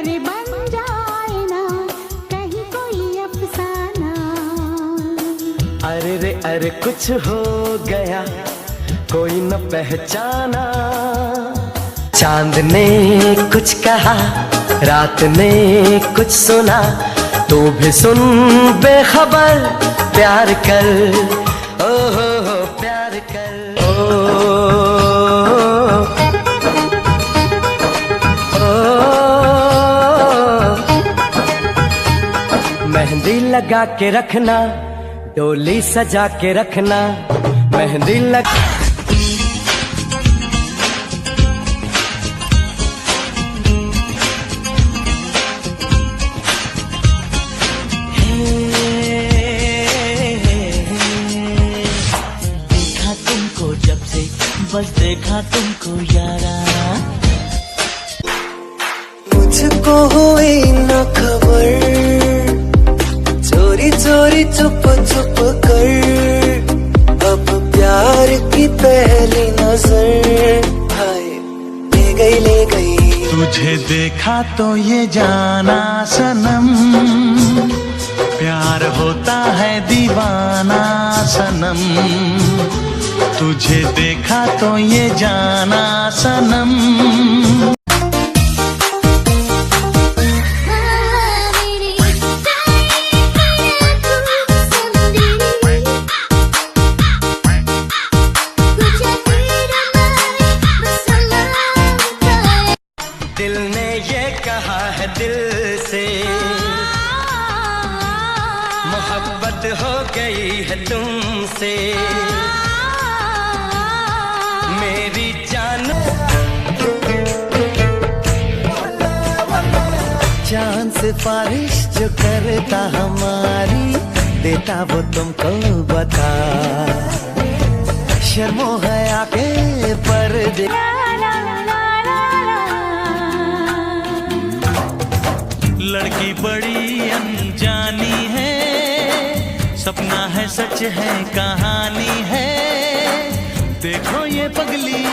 मेरे बन जाए ना कहीं कोई अफसाना। अरे रे अरे कुछ हो गया कोई न पहचाना। चांद ने कुछ कहा रात ने कुछ सुना, तू भी सुन बेखबर प्यार कर। ओ हो प्यार कर। मेहंदी लगा के रखना, डोली सजा के रखना, मेहंदी लगा। देखा तुमको जब से बस देखा तुमको यारा, मुझको हुई न खबर, चोरी चोरी चुप चुप कर, अब प्यार की पहली नजर हाय ले गई। तुझे देखा तो ये जाना सनम, प्यार होता है दीवाना सनम। तुझे देखा तो ये जाना सनम। दिल ने ये कहा है दिल से, मोहब्बत हो गई है तुमसे मेरी जान। चांद सिफारिश जो करता हमारी, देता वो तुमको बता, शर्मो है आके पर्दे। लड़की बड़ी अनजानी है, सपना है सच है कहानी है, देखो ये पगली